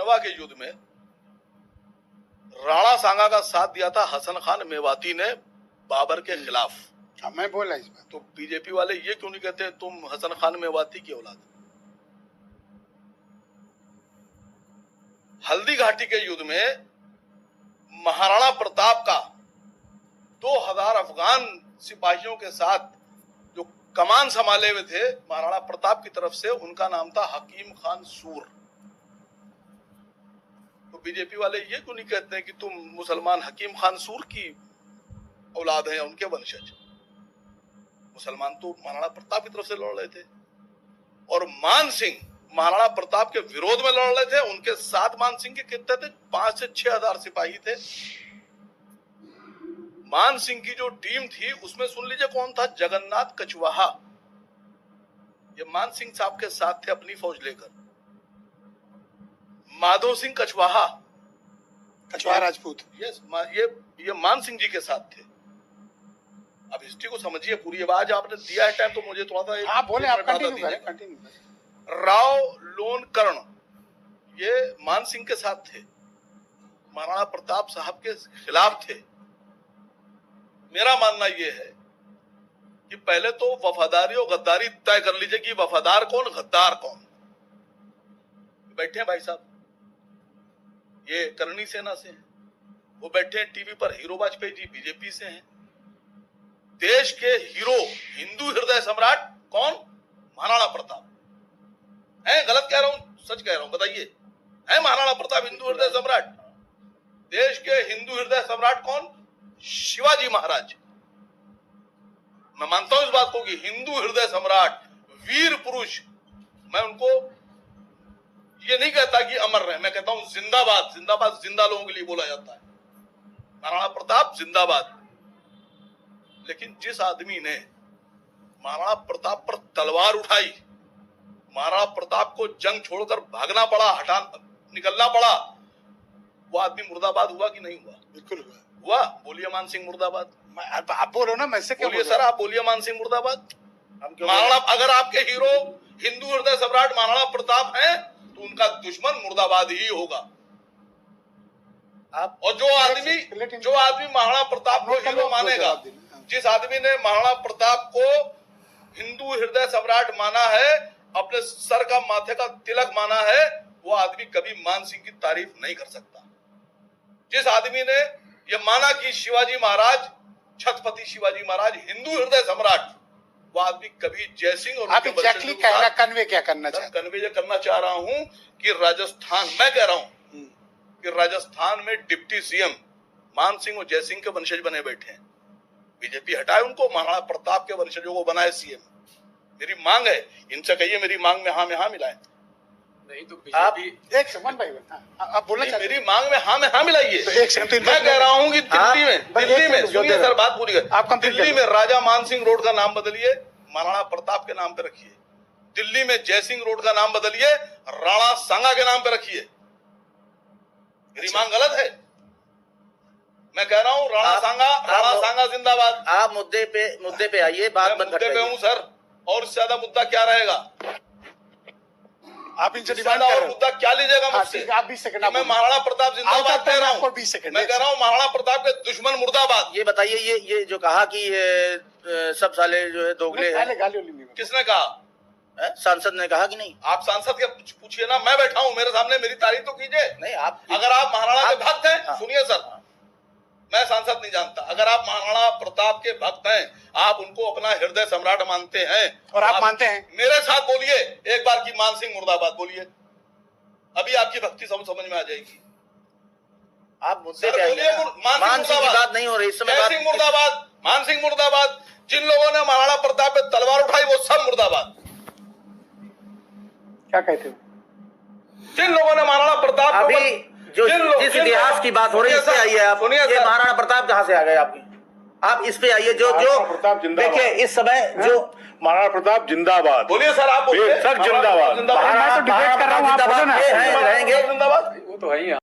मालवा के युद्ध में राणा सांगा का साथ दिया था हसन खान मेवाती ने बाबर के खिलाफ। मैं बोला इस बात। तो बीजेपी वाले ये क्यों नहीं कहते तुम हसन खान मेवाती की औलाद? हल्दी घाटी के युद्ध में महाराणा प्रताप का 2000 अफगान सिपाहियों के साथ जो कमान संभाले हुए थे महाराणा प्रताप की तरफ से, उनका नाम था हकीम खान सूर। तो बीजेपी वाले ये क्यों नहीं कहते कि तुम मुसलमान हकीम खान सूर की औलाद हैं, उनके वंशज? मुसलमान तो महाराणा प्रताप की तरफ से लड़ रहे थे, और मान सिंह महाराणा प्रताप के विरोध में लड़ रहे थे। उनके साथ मान सिंह के कितने थे? 5 से 6 हजार सिपाही थे। मान सिंह की जो टीम थी उसमें सुन लीजिए कौन था? जगन्नाथ कछवाहा। ये मान सिंह साहब के साथ थे अपनी फौज लेकर। माधो सिंह कछवाहा राजपूत, ये मान सिंह जी के साथ थे। अब हिस्ट्री को समझिए पूरी। आज आपने दिया है टाइम तो मुझे थोड़ा सा बोले आप कंटिन्यू। राव लोन कर्ण ये मान सिंह के साथ थे, महाराणा प्रताप साहब के खिलाफ थे। मेरा मानना यह है कि पहले तो वफादारी और गद्दारी तय कर लीजिए कि वफादार कौन, गद्दार कौन। बैठे हैं भाई साहब, ये करनी सेना से हैं, वो बैठे हैं टीवी पर। हीरो वाजपेयी जी बीजेपी से हैं। देश के हीरो, हिंदू हृदय सम्राट कौन? महाराणा प्रताप है। गलत कह रहा हूं, सच कह रहा हूं, बताइए। है महाराणा प्रताप हिंदू हृदय सम्राट? देश के हिंदू हृदय सम्राट कौन? शिवाजी महाराज। मैं मानता हूं इस बात को कि हिंदू हृदय सम्राट, वीर पुरुष। मैं उनको ये नहीं कहता कि अमर रहे, मैं कहता हूं जिंदाबाद। जिंदाबाद जिंदा लोगों के लिए बोला जाता है। महाराणा प्रताप जिंदाबाद। लेकिन जिस आदमी ने महाराणा प्रताप पर तलवार उठाई, महाराणा प्रताप को जंग छोड़कर भागना पड़ा, निकलना पड़ा, वो आदमी मुर्दाबाद हुआ कि नहीं हुआ? बिल्कुल हुआ। बोलिए मान सिंह मुर्दाबाद। आप बोलो ना, मैं से क्या बोलिए सर, आप बोलिए मान सिंह मुर्दाबाद। महाराणा, अगर आपके हीरो हिंदू हृदय सम्राट महाराणा प्रताप हैं तो उनका दुश्मन मुर्दाबाद ही होगा। और जो आदमी महाराणा प्रताप को हीरो मानेगा, जिस आदमी ने महाराणा प्रताप को हिंदू हृदय सम्राट माना है, अपने सर का माथे का तिलक माना है, वो आदमी कभी मान सिंह की तारीफ नहीं कर सकता। जिस आदमी ने यह माना कि शिवाजी महाराज, छत्रपति शिवाजी महाराज हिंदू हृदय सम्राट, वो आदमी कभी जय सिंह और आप एग्जैक्टली कन्वे क्या करना चाहते हैं? कन्वे ये करना चाह रहा हूं कि राजस्थान, मैं कह रहा हूं कि राजस्थान में डिप्टी सीएम मान सिंह और जय सिंह के वंशज बने बैठे हैं। बीजेपी हटाए उनको, महाराणा प्रताप के वंशजों को बनाए सीएम। मेरी मांग है, इनसे कहिए मेरी मांग में हाँ में हाँ मिलाएं। नहीं तो आप एक सेकंड भाई, आप बोलना चाहते हैं? मेरी मांग में हाँ मिलाइए। तो एक सेकंड, मैं कह रहा हूँ कि दिल्ली में सुनिए सर, बात पूरी कर। दिल्ली में राजा मान सिंह रोड का नाम बदलिए, महाराणा प्रताप के नाम पे रखिए। दिल्ली में जय सिंह रोड का नाम बदलिए, राणा सांगा के नाम पे रखिए। मेरी मांग गलत है? मैं कह रहा हूँ राणा सांगा जिंदाबाद। आप मुद्दे पे आइए, बात बंद मुद्दे पे हूँ सर, और इससे ज्यादा मुद्दा क्या रहेगा? आप इनसे डिमांड कर रहे हो, मुद्दा क्या लीजिएगा मुझसे? आप 20 सेकंड। मैं महाराणा प्रताप जिंदाबाद कह रहा हूँ। 20 सेकंड मैं कह रहा हूँ महाराणा प्रताप के दुश्मन मुर्दाबाद। ये बताइए, ये जो कहा कि सब साले जो है दोगले हैं, किसने कहा? सांसद ने कहा कि नहीं? आप सांसद के पूछिए ना, मैं बैठा हूँ, मेरे सामने मेरी तारीफ तो कीजिए। नहीं, आप अगर आप महाराणा के भक्त हैं, सुनिए सर, मैं सांसद नहीं जानता, अगर आप महाराणा प्रताप के भक्त हैं, आप उनको अपना हृदय सम्राट मानते हैं, और आप मानते हैं, मेरे साथ बोलिए एक बार की मान सिंह मुर्दाबाद बोलिए। अभी आपकी भक्ति समझ में आ जाएगी। आप मुद्दे पे आइए। मान सिंह की बात नहीं हो रही इस समय। जय सिंह मुर्दाबाद, मान सिंह मुर्दाबाद। जिन लोगों ने महाराणा प्रताप पे तलवार उठाई वो सब मुर्दाबाद। क्या कहते हो? जिन लोगों ने महाराणा प्रताप अभी जिस इतिहास की बात हो रही है इस पे आइए आप। ये महाराणा प्रताप कहाँ से आ गए आपके? आप इस पे आइए। जो देखिए इस समय जो महाराणा प्रताप जिंदाबाद। बोलिए सर, आप बोलिए। जिंदाबाद। मैं तो डिबेट कर रहा हूँ, आप बोलो ना। रहेंगे जिंदाबाद। वो तो है ही।